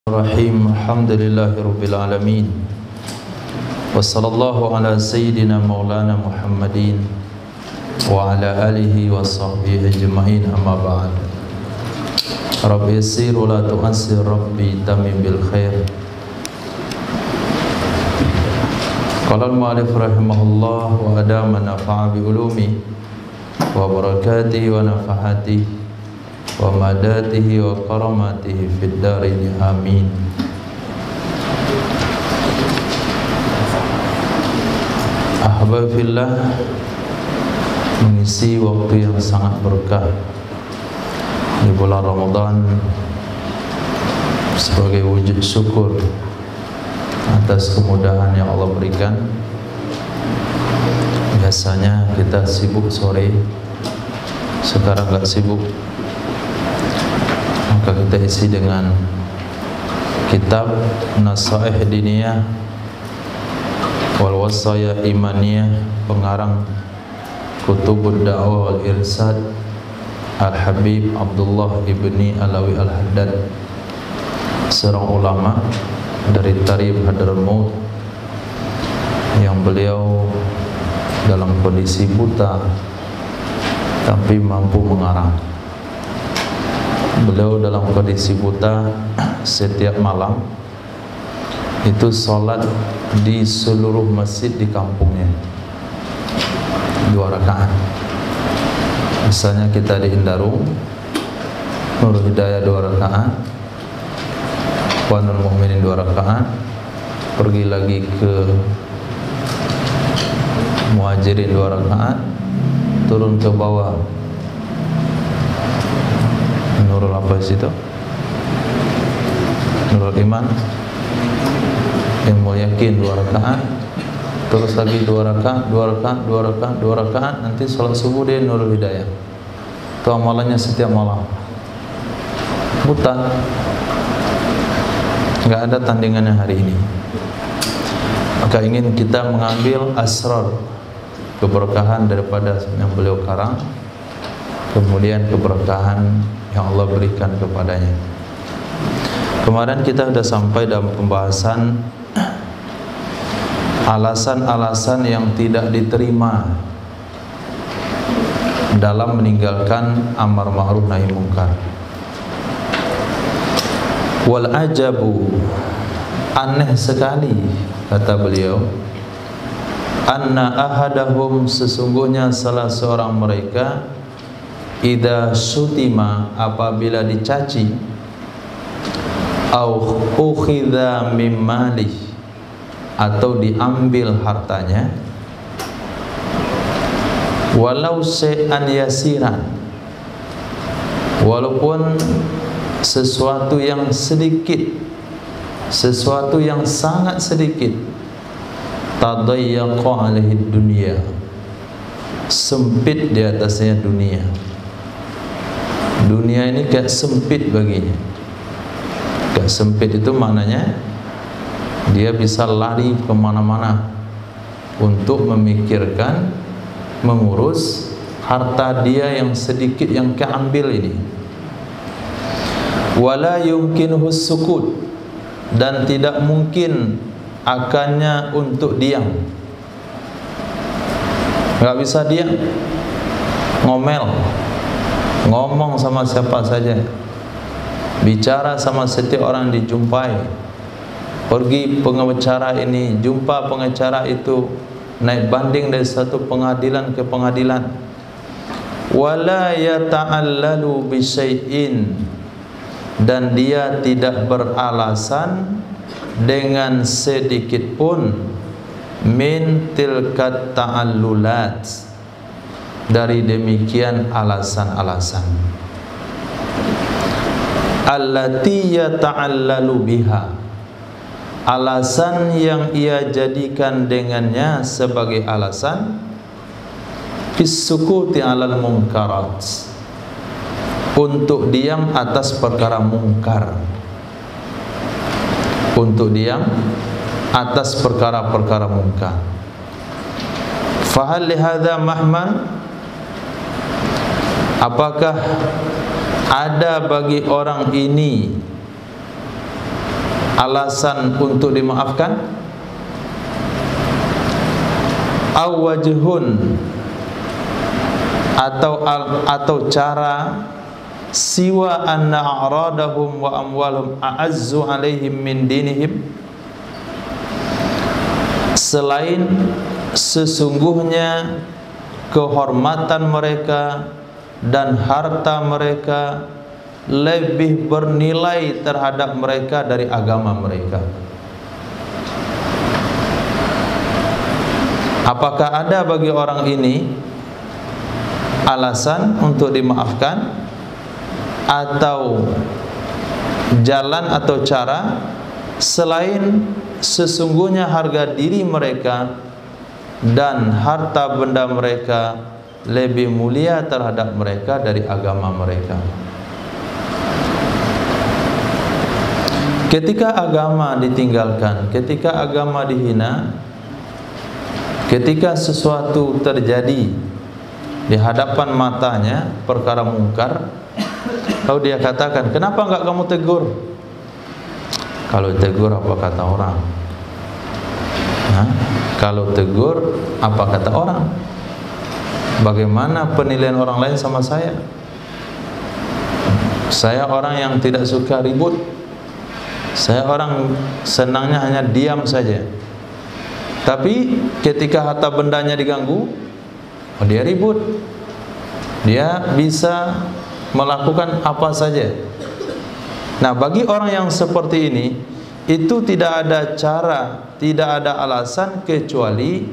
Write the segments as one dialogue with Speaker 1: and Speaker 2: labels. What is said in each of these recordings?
Speaker 1: Rahim. Alhamdulillahirabbil alamin. Wassallallahu ala sayyidina maulana Muhammadin wa ala alihi wa sahbihi ajma'in, amma ba'd. Rabbi yassir wa la tu'assir, Rabbi tamim bil khair. Qala al-mu'allif rahimahullah wa adama nafa'a bi ulumi wa barakatihi wa nafahatihi wa madatihi wa karamatihi fid darini, amin. Ahbabillah, mengisi waktu yang sangat berkah di bulan Ramadan sebagai wujud syukur atas kemudahan yang Allah berikan. Biasanya kita sibuk sore, sekarang gak sibuk, maka kita isi dengan kitab Nasaih Diniyah wal Wasaya Imaniyah, pengarang Kutubud Da'wah wal Irsad Al-Habib Abdullah ibni Alawi Al-Haddad, seorang ulama dari Tarif Hadramaut yang beliau dalam kondisi buta tapi mampu mengarang. Beliau dalam kondisi buta setiap malam itu sholat di seluruh masjid di kampungnya 2 rakaat. Misalnya kita di Indarung, Nurul Hidayah 2 rakaat, Wanul Mu'minin 2 rakaat, pergi lagi ke Muhajirin 2 rakaat, turun ke bawah Nurul apa situ? Nurul Iman, Ilmu Yakin 2 rakaat, terus lagi 2 rakaat, 2 rakaat, 2 rakaat, 2 rakaat, nanti sholat subuh di Nurul Hidayah. Itu amalannya setiap malam. Buta, nggak ada tandingannya hari ini. Maka ingin kita mengambil asrar keberkahan daripada yang beliau karang, kemudian keberkahan yang Allah berikan kepadanya. Kemarin kita sudah sampai dalam pembahasan alasan-alasan yang tidak diterima dalam meninggalkan amar ma'ruf nahi munkar. Wal ajabu, aneh sekali, kata beliau, anna ahadahum, sesungguhnya salah seorang mereka, idza sutima, apabila dicaci, au ukhidha mim malih, atau diambil hartanya, walau syai'an yasiran, walaupun sesuatu yang sedikit, sesuatu yang sangat sedikit, tadayyaqa alaihi dunya, sempit di atasnya dunia. Dunia ini kayak sempit baginya. Kayak sempit itu maknanya dia bisa lari kemana-mana untuk memikirkan, mengurus harta dia yang sedikit yang keambil ini. Wala yumkinuhu sukut, dan tidak mungkin akannya untuk diam. Gak bisa diam, ngomel, ngomong sama siapa saja, bicara sama setiap orang dijumpai, pergi pengacara ini, jumpa pengacara itu, naik banding dari satu pengadilan ke pengadilan. Wala yata'allalu bisyai'in, dan dia tidak beralasan dengan sedikit pun min tilkat ta'allulat, dari demikian alasan-alasan, allati yata'allalu biha, alasan yang ia jadikan dengannya sebagai alasan, fisukuti alal munkarat, untuk diam atas perkara mungkar, untuk diam atas perkara-perkara mungkar. Fahal lihadza mahman, apakah ada bagi orang ini alasan untuk dimaafkan, aw wajhun, atau cara siwa anna a'radahum wa amwalhum a'azzu alaihim min dinihim, selain sesungguhnya kehormatan mereka dan harta mereka lebih bernilai terhadap mereka dari agama mereka. Apakah ada bagi orang ini alasan untuk dimaafkan atau jalan atau cara selain sesungguhnya harga diri mereka dan harta benda mereka lebih mulia terhadap mereka dari agama mereka? Ketika agama ditinggalkan, ketika agama dihina, ketika sesuatu terjadi di hadapan matanya, perkara mungkar, lalu dia katakan, kenapa enggak kamu tegur? Kalau tegur apa kata orang? Kalau tegur apa kata orang? Bagaimana penilaian orang lain sama saya? Saya orang yang tidak suka ribut. Saya orang senangnya hanya diam saja. Tapi ketika harta bendanya diganggu, dia ribut. Dia bisa melakukan apa saja. Nah, bagi orang yang seperti ini, itu tidak ada cara, tidak ada alasan kecuali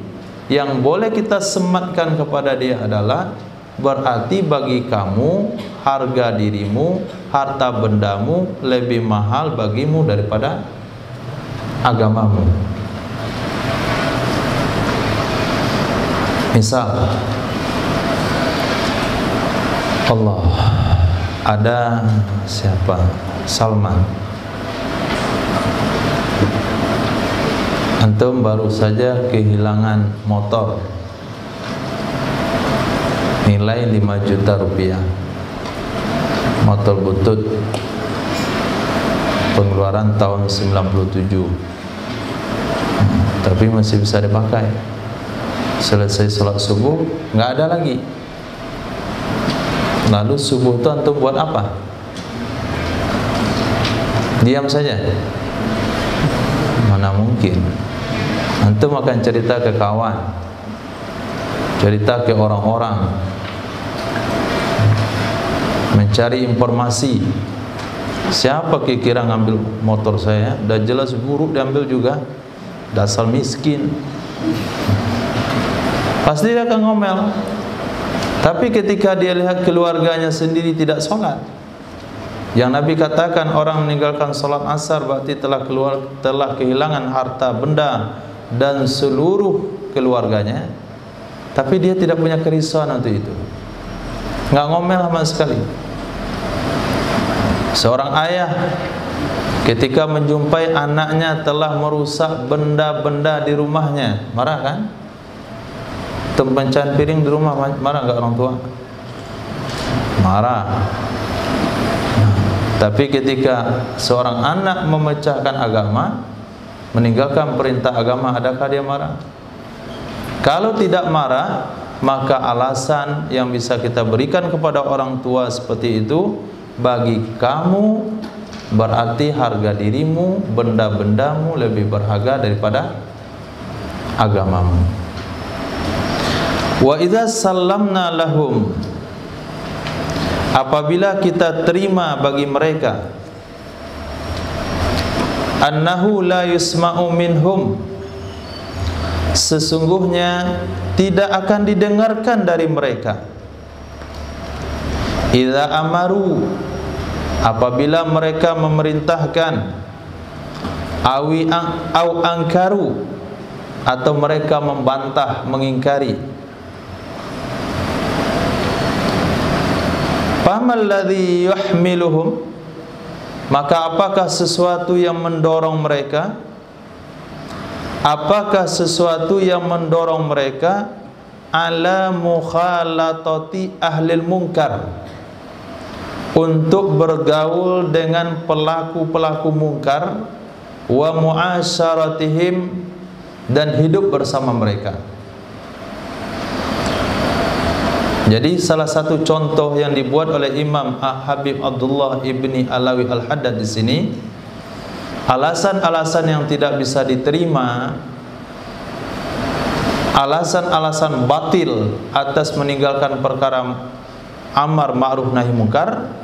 Speaker 1: yang boleh kita sematkan kepada dia adalah, berarti bagi kamu harga dirimu, harta bendamu lebih mahal bagimu daripada agamamu. Misal, Allah, ada siapa? Salman. Antum baru saja kehilangan motor nilai 5 juta rupiah, motor butut pengeluaran tahun 97, tapi masih bisa dipakai. Selesai sholat subuh nggak ada lagi. Lalu subuh itu antum buat apa? Diam saja? Mana mungkin. Antum akan cerita ke kawan, cerita ke orang-orang, mencari informasi. Siapa kira-kira ngambil motor saya? Dah jelas buruk diambil juga, dasar miskin. Pasti dia akan ngomel. Tapi ketika dia lihat keluarganya sendiri tidak sholat, yang Nabi katakan orang meninggalkan sholat asar berarti telah kehilangan harta benda dan seluruh keluarganya, tapi dia tidak punya kerisauan untuk itu, nggak ngomel sama sekali. Seorang ayah ketika menjumpai anaknya telah merusak benda-benda di rumahnya, marah kan? Tempat piring di rumah, marah nggak orang tua? Marah. Tapi ketika seorang anak memecahkan agama, meninggalkan perintah agama, adakah dia marah? Kalau tidak marah, maka alasan yang bisa kita berikan kepada orang tua seperti itu, bagi kamu berarti harga dirimu, benda-bendamu lebih berharga daripada agamamu. Wa idza sallamna lahum, apabila kita terima bagi mereka, annahu la yusma'u minhum, sesungguhnya tidak akan didengarkan dari mereka. Idza amaru, apabila mereka memerintahkan, au angkaru, atau mereka membantah, mengingkari. Famal ladzi yuhmiluhum, maka apakah sesuatu yang mendorong mereka? Apakah sesuatu yang mendorong mereka ala mukhalatati ahlil munkar, untuk bergaul dengan pelaku-pelaku mungkar, wa mu'asyaratihim, dan hidup bersama mereka. Jadi salah satu contoh yang dibuat oleh Imam Habib Abdullah ibni Alawi Al-Haddad di sini, alasan-alasan yang tidak bisa diterima, alasan-alasan batil atas meninggalkan perkara amar ma'ruf nahi munkar,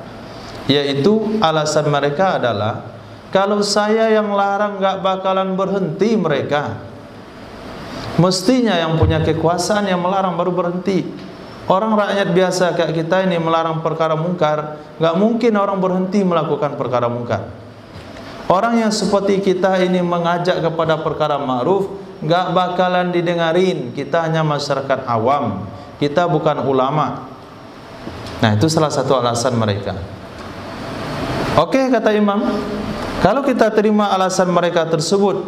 Speaker 1: yaitu alasan mereka adalah, kalau saya yang larang gak bakalan berhenti mereka. Mestinya yang punya kekuasaan yang melarang baru berhenti. Orang rakyat biasa kayak kita ini melarang perkara mungkar, gak mungkin orang berhenti melakukan perkara mungkar. Orang yang seperti kita ini mengajak kepada perkara ma'ruf, gak bakalan didengarin. Kita hanya masyarakat awam, kita bukan ulama. Nah, itu salah satu alasan mereka. Oke, kata Imam, kalau kita terima alasan mereka tersebut,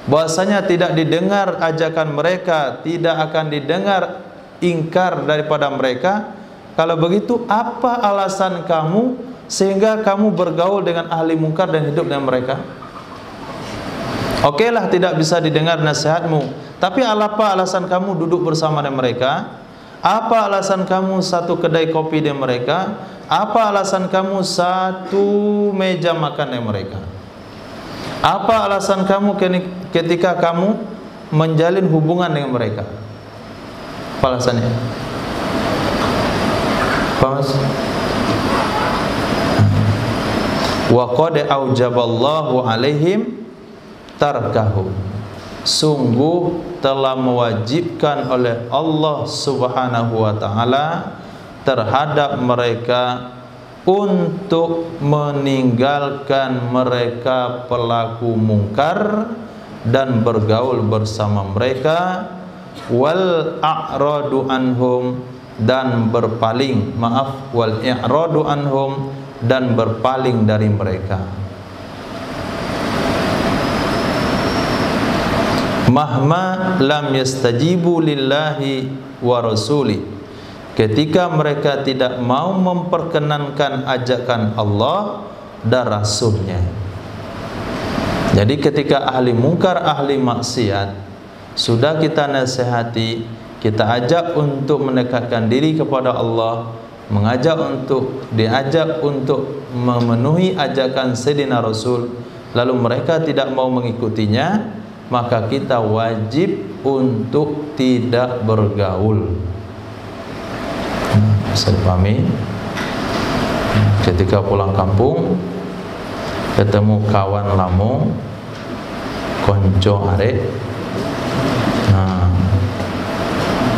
Speaker 1: bahwasanya tidak didengar ajakan mereka, tidak akan didengar ingkar daripada mereka, kalau begitu apa alasan kamu sehingga kamu bergaul dengan ahli mungkar dan hidup dengan mereka? Oke lah, tidak bisa didengar nasihatmu, tapi apa alasan kamu duduk bersama dengan mereka? Apa alasan kamu satu kedai kopi dengan mereka? Apa alasan kamu satu meja makan dengan mereka? Apa alasan kamu ketika kamu menjalin hubungan dengan mereka? Apa alasannya? Apa mas? Wa qad aujaballahu alaihim tarkahu. Sungguh telah mewajibkan oleh Allah Subhanahu wa taala terhadap mereka untuk meninggalkan mereka pelaku mungkar dan bergaul bersama mereka, wal a'radu anhum, dan berpaling, wal i'radu anhum, dan berpaling dari mereka. Mahma lam yastajibu lillahi wa rasuli, ketika mereka tidak mau memperkenankan ajakan Allah dan Rasulnya. Jadi ketika ahli mungkar, ahli maksiat, sudah kita nasihati, kita ajak untuk mendekatkan diri kepada Allah, diajak untuk memenuhi ajakan Sayyidina Rasul, lalu mereka tidak mau mengikutinya, maka kita wajib untuk tidak bergaul. Bisa dipahami? Ketika pulang kampung, ketemu kawan lamo, konco arek,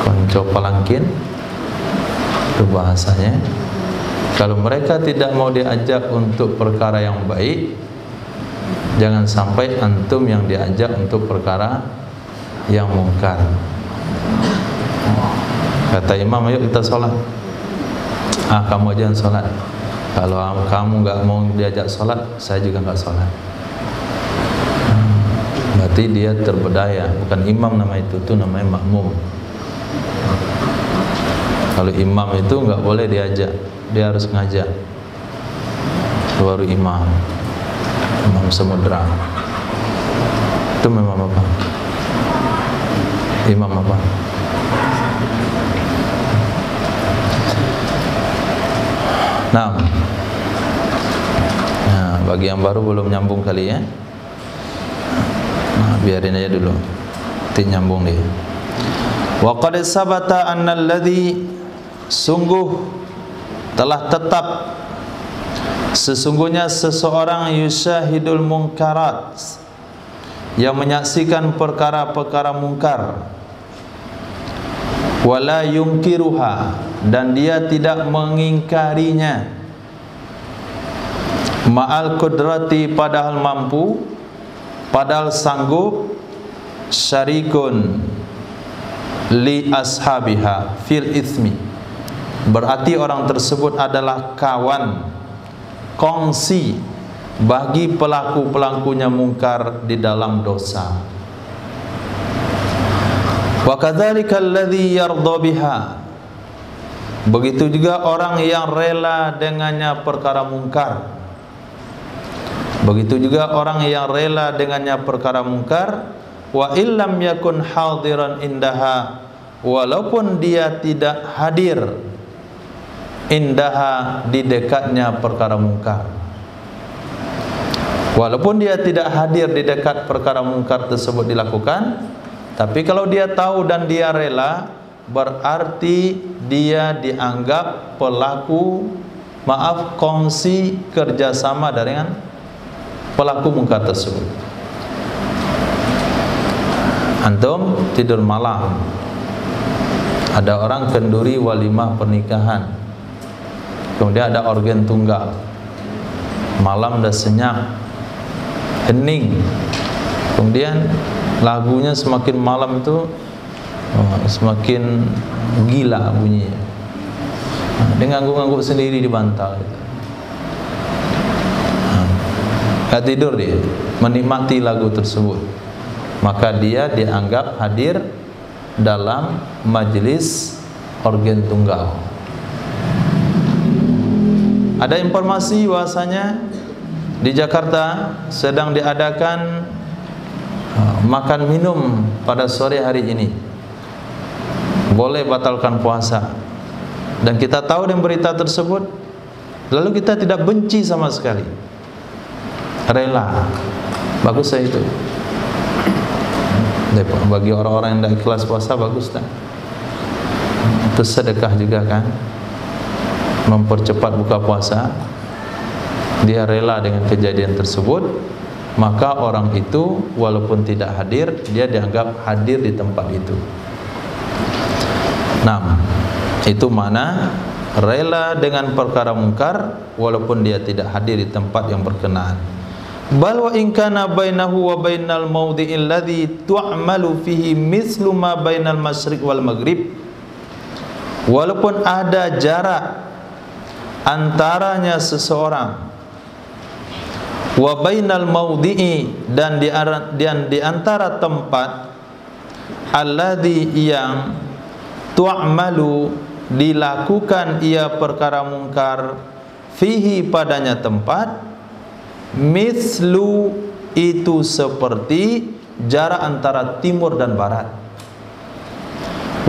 Speaker 1: konco palangkin, itu bahasanya. Kalau mereka tidak mau diajak untuk perkara yang baik, jangan sampai antum yang diajak untuk perkara yang mungkar. Kata imam, ayo kita sholat. Kamu aja yang sholat. Kalau kamu nggak mau diajak sholat, saya juga nggak sholat. Berarti dia terbedaya. Bukan imam nama itu namanya makmum. Kalau imam itu nggak boleh diajak, dia harus ngajak. Baru imam samudra. Itu memang apa? Imam apa? Nah, bagi yang baru belum nyambung kali ya, biarin aja dulu, nanti nyambung dia. Wa qad sabata anna alladhi, sungguh telah tetap sesungguhnya seseorang yusyahidul munkarat, yang menyaksikan perkara-perkara mungkar, wala yungkiruha, dan dia tidak mengingkarinya, ma'al qudrati, padahal mampu, padahal sanggup, syarikun li ashabiha fil ithmi, berarti orang tersebut adalah kawan, kongsi bagi pelaku-pelakunya mungkar di dalam dosa. Wa kadzalika alladzi yardha biha, begitu juga orang yang rela dengannya perkara mungkar, Begitu juga orang yang rela dengannya perkara mungkar, wa illam yakun hadiran indaha, walaupun dia tidak hadir indaha, di dekatnya perkara mungkar. Walaupun dia tidak hadir di dekat perkara mungkar tersebut dilakukan, tapi kalau dia tahu dan dia rela, berarti dia dianggap pelaku, kongsi kerjasama dengan pelaku mungkar tersebut. Antum tidur malam, ada orang kenduri walimah pernikahan, kemudian ada organ tunggal, malam dah senyap, hening, kemudian lagunya semakin malam itu semakin gila bunyinya, dia ngangguk-ngangguk sendiri di bantal gitu. Gak tidur dia, menikmati lagu tersebut, maka dia dianggap hadir dalam majelis organ tunggal. Ada informasi bahwasanya di Jakarta sedang diadakan makan minum pada sore hari ini, boleh batalkan puasa, dan kita tahu dengan berita tersebut, lalu kita tidak benci sama sekali, rela. Bagus saya itu. Bagi orang-orang yang tidak ikhlas puasa, bagus tak? Itu sedekah juga kan, mempercepat buka puasa. Dia rela dengan kejadian tersebut, maka orang itu walaupun tidak hadir, dia dianggap hadir di tempat itu. Nah, itu mana rela dengan perkara mungkar walaupun dia tidak hadir di tempat yang berkenaan. Bal wa in kana bainahu wa bainal mawdi'il ladzi tu'malu fihi mislu ma bainal masyriq wal maghrib, walaupun ada jarak antaranya seseorang wa bainal mawdi'i, dan di antara tempat alladzi yang tu'malu dilakukan ia perkara mungkar fihi padanya tempat, mislu itu seperti jarak antara timur dan barat.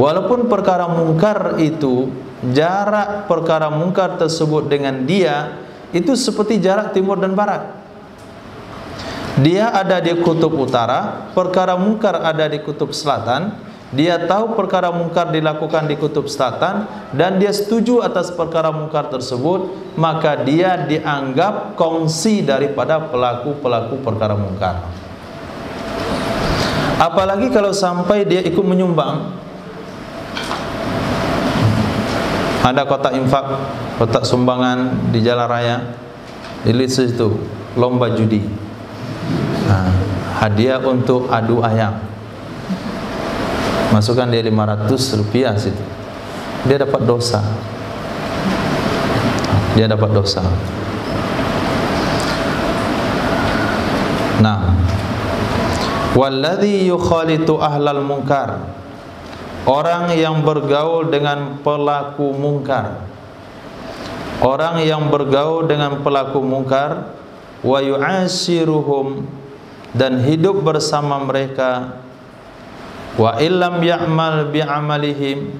Speaker 1: Walaupun perkara mungkar itu, jarak perkara mungkar tersebut dengan dia itu seperti jarak timur dan barat. Dia ada di kutub utara, perkara mungkar ada di kutub selatan. Dia tahu perkara mungkar dilakukan di kutub selatan dan dia setuju atas perkara mungkar tersebut, maka dia dianggap kongsi daripada pelaku-pelaku perkara mungkar. Apalagi kalau sampai dia ikut menyumbang. Ada kotak infak, kotak sumbangan di jalan raya, di list itu lomba judi, hadiah untuk adu ayam, masukkan dia 500 rupiah situ, dia dapat dosa. Dia dapat dosa. Nah, walladzi yukhalitu ahlal munkar, orang yang bergaul dengan pelaku mungkar, orang yang bergaul dengan pelaku mungkar, wa yu'ashiruhum, dan hidup bersama mereka, wa illam ya'mal bi'amalihim,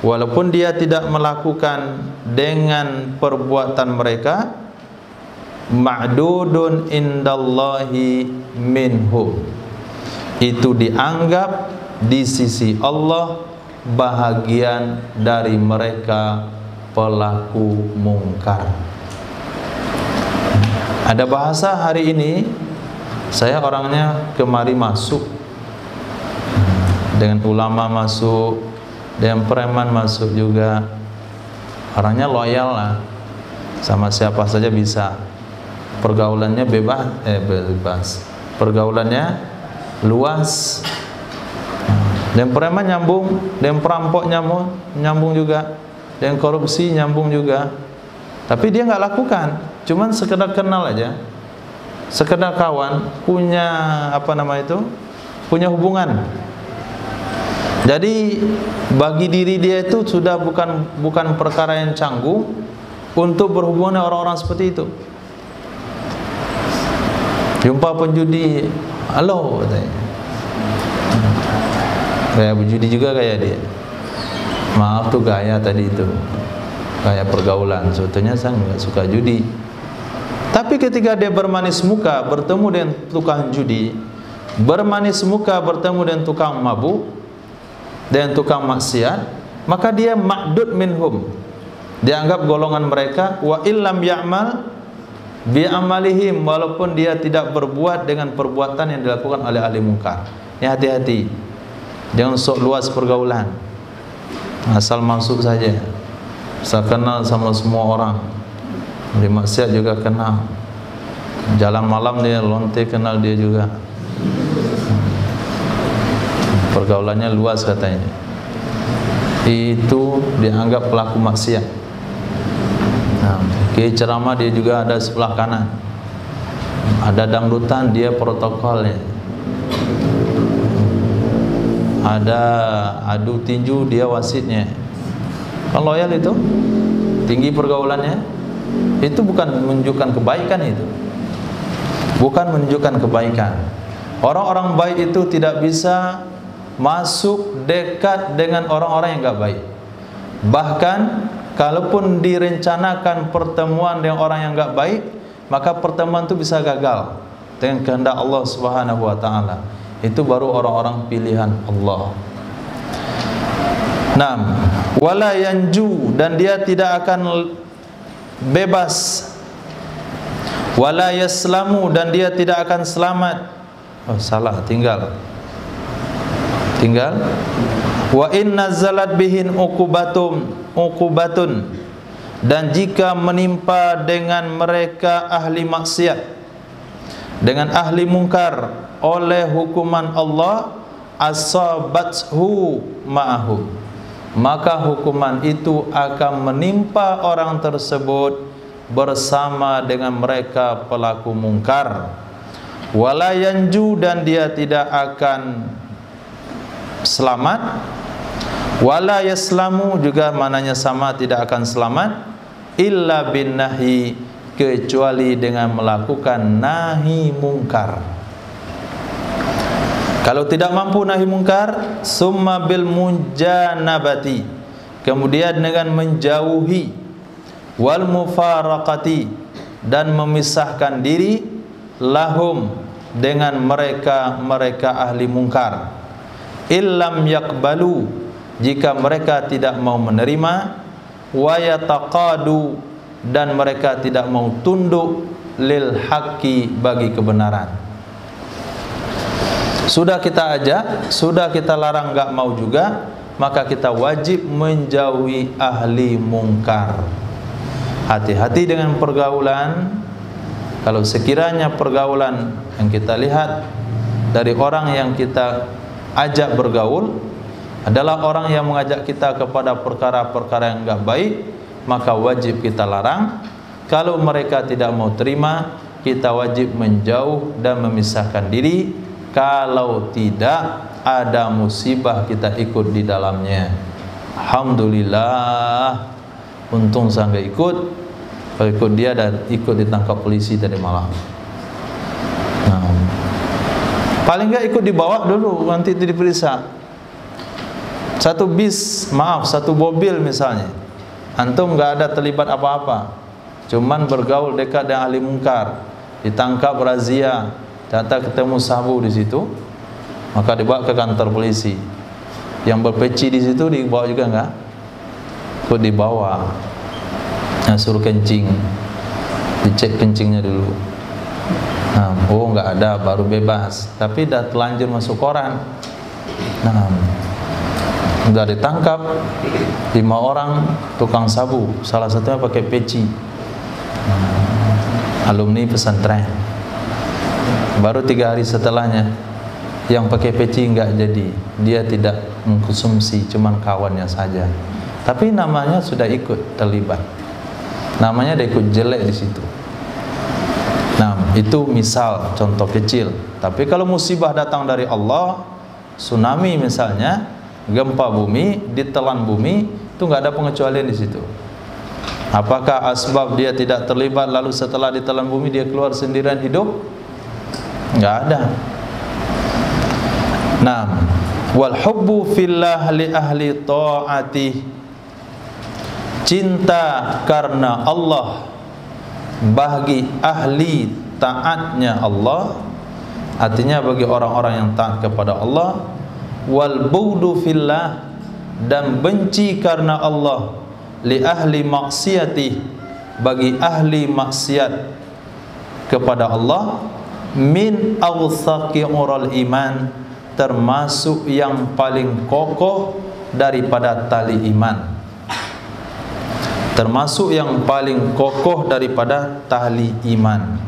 Speaker 1: walaupun dia tidak melakukan dengan perbuatan mereka, ma'dudun indallahi minhum, itu dianggap di sisi Allah bahagian dari mereka pelaku mungkar. Ada bahasa hari ini, saya orangnya kemari masuk, dengan ulama masuk, dengan preman masuk juga, orangnya loyal lah, sama siapa saja bisa, pergaulannya bebas, pergaulannya luas. Dan preman nyambung, dan perampok nyambung juga, dan korupsi nyambung juga. Tapi dia nggak lakukan, cuman sekedar kenal aja, sekedar kawan, punya punya hubungan. Jadi bagi diri dia itu sudah bukan perkara yang canggung untuk berhubungan dengan orang-orang seperti itu. Jumpa penjudi, halo katanya. Kayak berjudi juga kayak dia. Maaf tuh gaya tadi itu, gaya pergaulan. Sebetulnya saya nggak suka judi. Tapi ketika dia bermanis muka bertemu dengan tukang judi, bermanis muka bertemu dengan tukang mabuk, dengan tukang maksiat, maka dia ma'dud minhum, dianggap golongan mereka. Wa illam ya'mal bi'amalihim, walaupun dia tidak berbuat dengan perbuatan yang dilakukan oleh ahli mungkar. Ya, hati-hati, jangan sok luas pergaulan, asal masuk saja, asal kenal sama semua orang. Ahli maksiat juga kenal, jalan malam dia lonte kenal dia juga. Pergaulannya luas katanya. Itu dianggap pelaku maksiat. Nah, ceramah dia juga ada sebelah kanan. Ada dangdutan, dia protokolnya. Ada adu tinju, dia wasitnya. Kan loyal itu, tinggi pergaulannya. Itu bukan menunjukkan kebaikan itu. Bukan menunjukkan kebaikan. Orang-orang baik itu tidak bisa masuk dekat dengan orang-orang yang enggak baik. Bahkan kalaupun direncanakan pertemuan dengan orang yang enggak baik, maka pertemuan itu bisa gagal dengan kehendak Allah Subhanahu wa taala. Itu baru orang-orang pilihan Allah. Naam, wala yanju, dan dia tidak akan bebas. Wala yaslamu, dan dia tidak akan selamat. Oh, salah, tinggal. Wa in nazalat bihin uqubatun, dan jika menimpa dengan mereka ahli maksiat, dengan ahli mungkar oleh hukuman Allah, asabathu ma'ahu, maka hukuman itu akan menimpa orang tersebut bersama dengan mereka pelaku mungkar. Wala yanju, dan dia tidak akan selamat. Wala yaslamu juga mananya sama, tidak akan selamat. Illa bin nahi, kecuali dengan melakukan nahi mungkar. Kalau tidak mampu nahi mungkar, summa bil mujanabati, kemudian dengan menjauhi, wal mufaraqati, dan memisahkan diri, lahum, dengan mereka ahli mungkar. Illam yakbalu, jika mereka tidak mau menerima, wa yataqadu, dan mereka tidak mau tunduk, lil haqqi, bagi kebenaran. Sudah kita ajak, sudah kita larang, enggak mau juga, maka kita wajib menjauhi ahli mungkar. Hati-hati dengan pergaulan. Kalau sekiranya pergaulan yang kita lihat dari orang yang kita ajak bergaul adalah orang yang mengajak kita kepada perkara-perkara yang enggak baik, maka wajib kita larang. Kalau mereka tidak mau terima, kita wajib menjauh dan memisahkan diri. Kalau tidak, ada musibah kita ikut di dalamnya. Alhamdulillah, untung saya enggak ikut. Kalau ikut dia dan ikut ditangkap polisi tadi malam. Nah, paling enggak ikut dibawa dulu, nanti itu diperiksa. Satu mobil misalnya, antum enggak ada terlibat apa-apa, cuman bergaul dekat dengan ahli mungkar, ditangkap razia, ternyata ketemu sabu di situ, maka dibawa ke kantor polisi. Yang berpeci di situ dibawa juga enggak? Ikut dibawa. Nah, suruh kencing, dicek kencingnya dulu. Nah, oh enggak ada, baru bebas. Tapi dah telanjur masuk koran. Nah, sudah ditangkap 5 orang tukang sabu, salah satunya pakai peci, alumni pesantren. Baru 3 hari setelahnya, yang pakai peci enggak jadi, dia tidak mengkonsumsi, cuman kawannya saja. Tapi namanya sudah ikut terlibat, namanya dia ikut jelek di situ. Nah, itu misal contoh kecil. Tapi kalau musibah datang dari Allah, tsunami misalnya, gempa bumi, ditelan bumi, itu enggak ada pengecualian di situ. Apakah asbab dia tidak terlibat lalu setelah ditelan bumi dia keluar sendirian hidup? Enggak ada. Nah, wal hubbu fillah li ahli ta'atih, cinta karena Allah bagi ahli taatnya Allah, artinya bagi orang-orang yang taat kepada Allah. Wal bughdu fillah, dan benci karena Allah li ahli maksiatih, bagi ahli maksiat kepada Allah. Min awthaqi ural iman, termasuk yang paling kokoh daripada tali iman, termasuk yang paling kokoh daripada tali iman.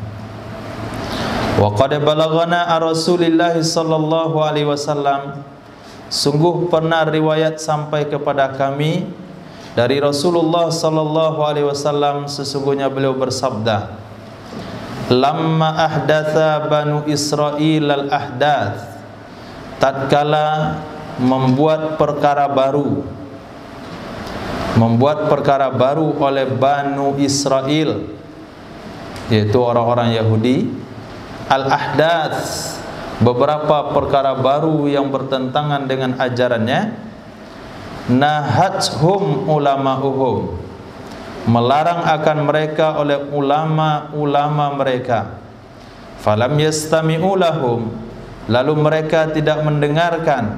Speaker 1: Wa qad balaghana ar-Rasulillah sallallahu alaihi wasallam, sungguh pernah riwayat sampai kepada kami dari Rasulullah sallallahu alaihi wasallam, sesungguhnya beliau bersabda, lamma ahdatha banu Israil al-ahdath, tatkala membuat perkara baru oleh Banu Israel, yaitu orang-orang Yahudi, al-ahdath, beberapa perkara baru yang bertentangan dengan ajarannya. Nahathum ulama'uhum, melarang akan mereka oleh ulama-ulama mereka. Falam yastami'u lahum, lalu mereka tidak mendengarkan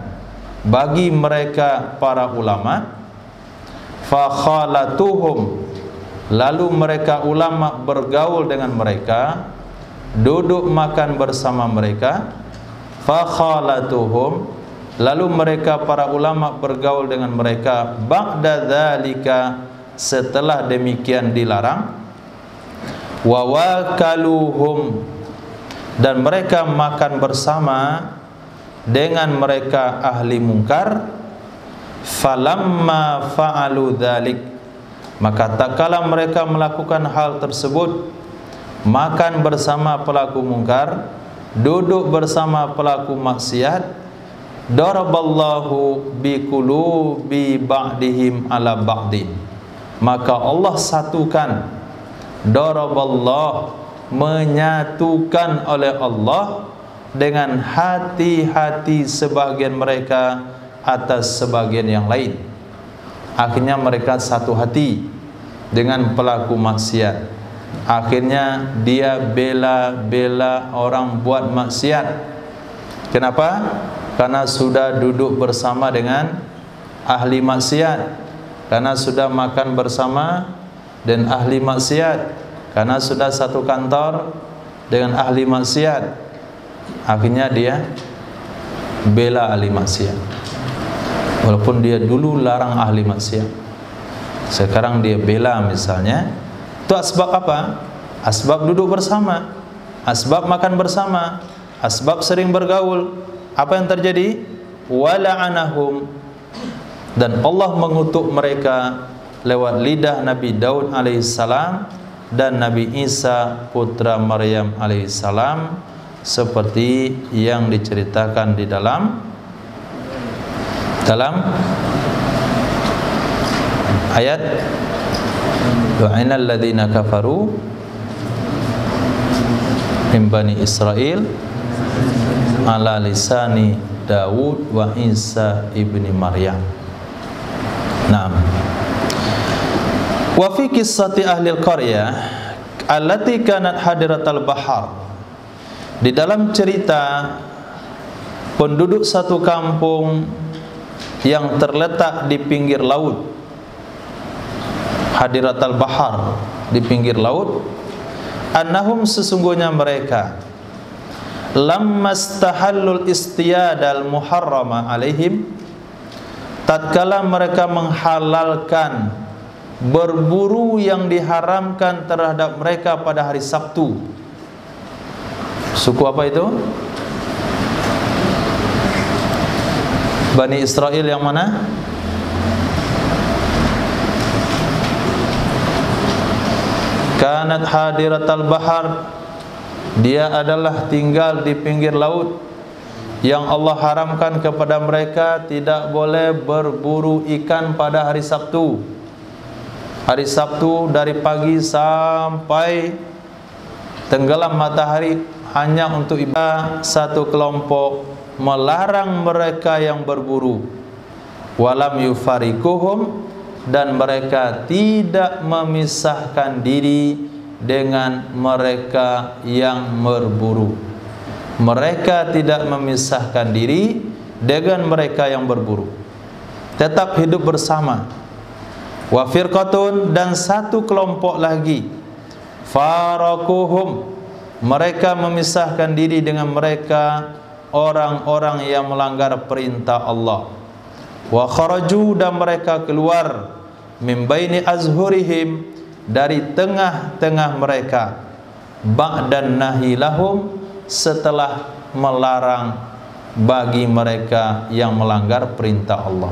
Speaker 1: bagi mereka para ulama. Fa khalatuhum, lalu mereka ulama bergaul dengan mereka, duduk makan bersama mereka. Fa khalatuhum, lalu mereka para ulama bergaul dengan mereka. Ba'da dzalika, setelah demikian dilarang. Wa wakaluhum, dan mereka makan bersama dengan mereka ahli mungkar. Falamma fa'alu dzalik, maka tak kala mereka melakukan hal tersebut, makan bersama pelaku mungkar, duduk bersama pelaku maksiat, daraballahu biqulubi ba'dihim ala ba'din, maka Allah satukan, daraballah, menyatukan oleh Allah dengan hati-hati sebagian mereka atas sebagian yang lain. Akhirnya mereka satu hati dengan pelaku maksiat. Akhirnya dia bela-bela orang buat maksiat. Kenapa? Karena sudah duduk bersama dengan ahli maksiat, karena sudah makan bersama dengan ahli maksiat, karena sudah satu kantor dengan ahli maksiat. Akhirnya dia bela ahli maksiat, walaupun dia dulu larang ahli maksiat, sekarang dia bela misalnya. Itu asbab apa? Asbab duduk bersama, asbab makan bersama, asbab sering bergaul. Apa yang terjadi? Wala'anahum, dan Allah mengutuk mereka lewat lidah Nabi Daud alaihissalam dan Nabi Isa putra Maryam alaihissalam, seperti yang diceritakan di dalam ayat wa'inal ladzina kafaru min bani Israil ala lisani Daud wa Isa ibni Maryam. Naam. Wa fi qissati ahli al-qaryah allati kanat hadiratal bahar, di dalam cerita penduduk satu kampung yang terletak di pinggir laut, hadiratal bahar, di pinggir laut. Annahum, sesungguhnya mereka, lammastahallul istiyadal muharrama alaihim, tatkala mereka menghalalkan berburu yang diharamkan terhadap mereka pada hari Sabtu. Suku apa itu? Bani Israel yang mana? Kanat hadiratal bahar, dia adalah tinggal di pinggir laut, yang Allah haramkan kepada mereka tidak boleh berburu ikan pada hari Sabtu. Hari Sabtu dari pagi sampai tenggelam matahari hanya untuk ibadah. Satu kelompok melarang mereka yang berburu, walam yufarikuhum, dan mereka tidak memisahkan diri dengan mereka yang berburu. Mereka tidak memisahkan diri dengan mereka yang berburu, tetap hidup bersama. Wa firqatun, dan satu kelompok lagi, farakuhum, mereka memisahkan diri dengan mereka orang-orang yang melanggar perintah Allah. Wa kharaju, dan mereka keluar, min baini azhurihim, dari tengah-tengah mereka, ba'dan nahi lahum, setelah melarang bagi mereka yang melanggar perintah Allah.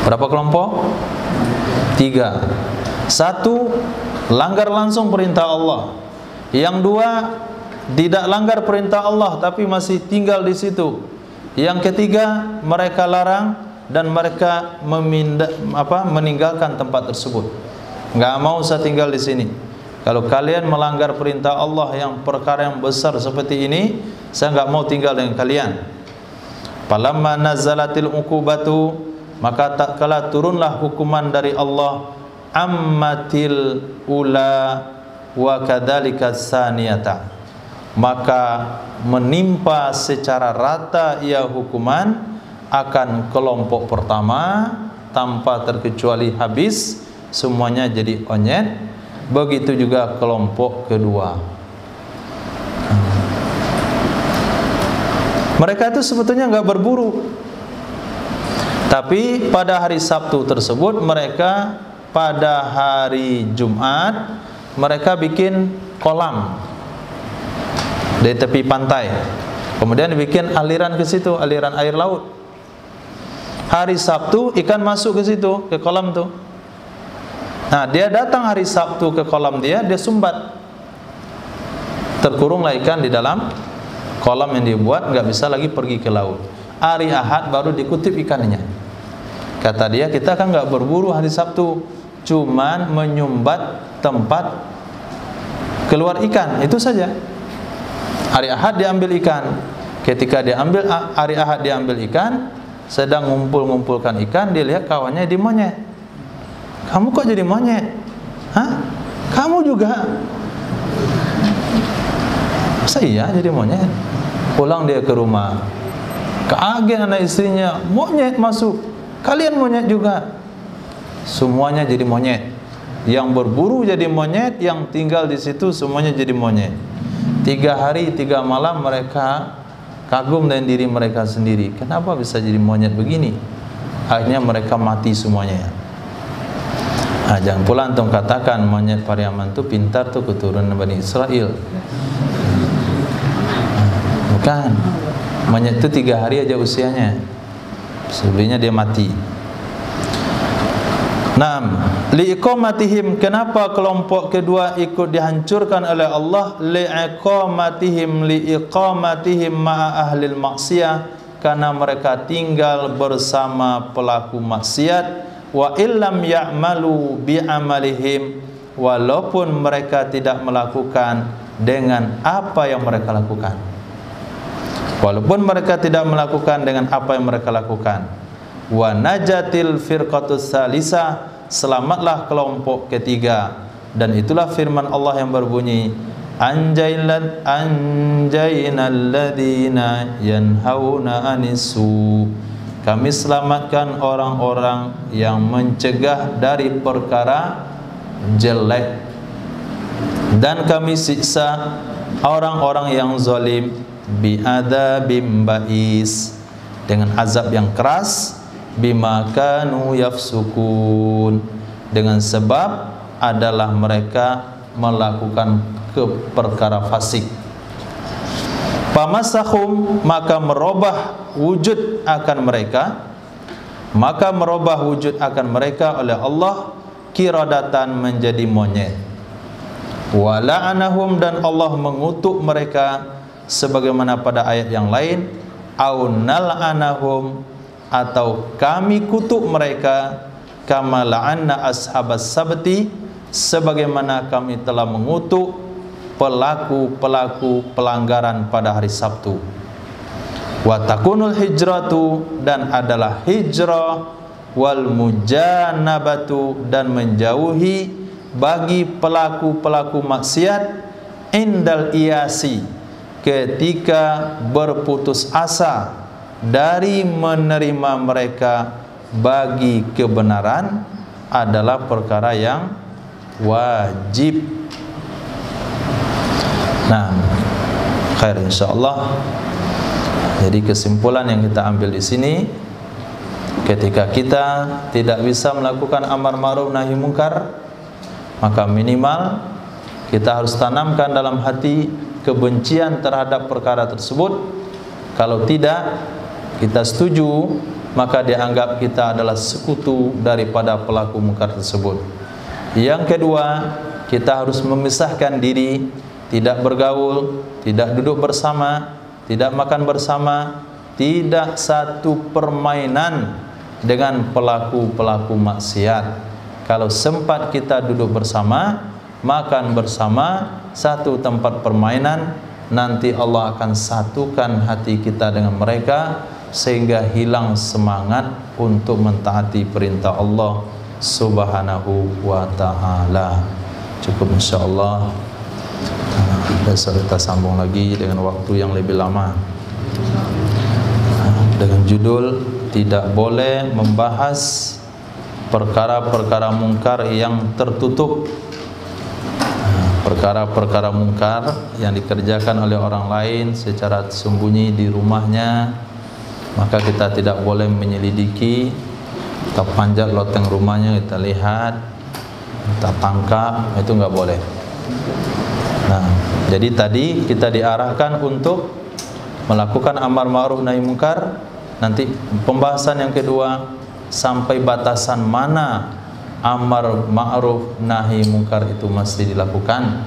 Speaker 1: Berapa kelompok? 3. Satu, langgar langsung perintah Allah. Yang dua, tidak langgar perintah Allah tapi masih tinggal di situ. Yang ketiga, mereka larang dan mereka meninggalkan tempat tersebut. Enggak mau saya tinggal di sini. Kalau kalian melanggar perintah Allah yang perkara yang besar seperti ini, saya enggak mau tinggal dengan kalian. Falamma nazalatil uqubatu, maka tak kala turunlah hukuman dari Allah, ammatil ula wa kadzalika saniyata, maka menimpa secara rata ia hukuman akan kelompok pertama tanpa terkecuali habis, semuanya jadi onyet. Begitu juga kelompok kedua. Mereka itu sebetulnya enggak berburu, tapi pada hari Sabtu tersebut mereka, pada hari Jumat mereka bikin kolam di tepi pantai, kemudian bikin aliran ke situ, aliran air laut. Hari Sabtu ikan masuk ke situ, ke kolam tuh. Nah, dia datang hari Sabtu ke kolam dia sumbat. Terkurunglah ikan di dalam kolam yang dibuat, nggak bisa lagi pergi ke laut. Hari Ahad baru dikutip ikannya. Kata dia, kita kan nggak berburu hari Sabtu, cuman menyumbat tempat keluar ikan, itu saja. Hari Ahad diambil ikan. Ketika diambil hari Ahad diambil ikan, sedang ngumpulkan ikan, dia lihat kawannya di monyet. Kamu kok jadi monyet? Hah? Kamu juga? Masa iya jadi monyet? Pulang dia ke rumah, kaget anak istrinya, monyet masuk. Kalian monyet juga? Semuanya jadi monyet. Yang berburu jadi monyet, yang tinggal di situ semuanya jadi monyet. 3 hari 3 malam mereka kagum dengan diri mereka sendiri. Kenapa bisa jadi monyet begini? Akhirnya mereka mati semuanya. Nah, jangan pula antum katakan monyet Pariaman itu pintar tuh, keturunan Bani Israel. Bukan. Monyet itu 3 hari aja usianya, sebelumnya dia mati. Naam, liiqamatihim, kenapa kelompok kedua ikut dihancurkan oleh Allah? Liiqamatihim ma'a ahlil maksiyah, karena mereka tinggal bersama pelaku maksiat. Wa illam ya'malu bi'amalihim, walaupun mereka tidak melakukan dengan apa yang mereka lakukan. Walaupun mereka tidak melakukan dengan apa yang mereka lakukan. Wa najatil firqatus salisa, selamatlah kelompok ketiga. Dan itulah firman Allah yang berbunyi, anjaynal ladzina yanhauna anisu, kami selamatkan orang-orang yang mencegah dari perkara jelek, dan kami siksa orang-orang yang zalim bi'adzabim ba'is, dengan azab yang keras, bima kanu yafsukun, dengan sebab adalah mereka melakukan perkara fasik. Pamasakhum, maka merubah wujud akan mereka, oleh Allah kiradatan, menjadi monyet. Wa la'anahum, dan Allah mengutuk mereka sebagaimana pada ayat yang lain, au nal'anahum, atau kami kutuk mereka, kama la'anna ashabas sabti, sebagaimana kami telah mengutuk pelaku-pelaku pelanggaran pada hari Sabtu. Wa takunul hijratu, dan adalah hijrah, wal mujanabatu, dan menjauhi bagi pelaku-pelaku maksiat, indal iyasi, ketika berputus asa dari menerima mereka bagi kebenaran, adalah perkara yang wajib. Nah, khair insyaallah. Jadi kesimpulan yang kita ambil di sini, ketika kita tidak bisa melakukan amar ma'ruf nahi munkar, maka minimal kita harus tanamkan dalam hati kebencian terhadap perkara tersebut. Kalau tidak kita setuju, maka dianggap kita adalah sekutu daripada pelaku munkar tersebut. Yang kedua, kita harus memisahkan diri, tidak bergaul, tidak duduk bersama, tidak makan bersama, tidak satu permainan dengan pelaku-pelaku maksiat. Kalau sempat kita duduk bersama, makan bersama, satu tempat permainan, nanti Allah akan satukan hati kita dengan mereka, sehingga hilang semangat untuk mentaati perintah Allah Subhanahu wa ta'ala. Cukup insyaallah. Besok kita sambung lagi dengan waktu yang lebih lama, dengan judul tidak boleh membahas perkara-perkara mungkar yang tertutup. Perkara-perkara mungkar yang dikerjakan oleh orang lain secara sembunyi di rumahnya, maka kita tidak boleh menyelidiki. Kita panjat loteng rumahnya, kita lihat, kita tangkap, itu nggak boleh. Nah, jadi tadi kita diarahkan untuk melakukan amar ma'ruf nahi munkar. Nanti pembahasan yang kedua, sampai batasan mana amar ma'ruf nahi munkar itu mesti dilakukan.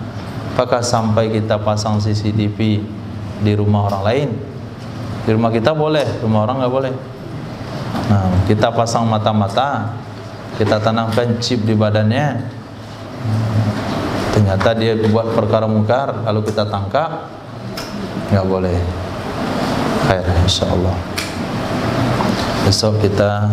Speaker 1: Apakah sampai kita pasang CCTV di rumah orang lain? Di rumah kita boleh, rumah orang nggak boleh. Nah, kita pasang mata-mata, kita tanamkan chip di badannya. Ternyata dia buat perkara mungkar, lalu kita tangkap, nggak boleh. Khair insyaallah. Besok kita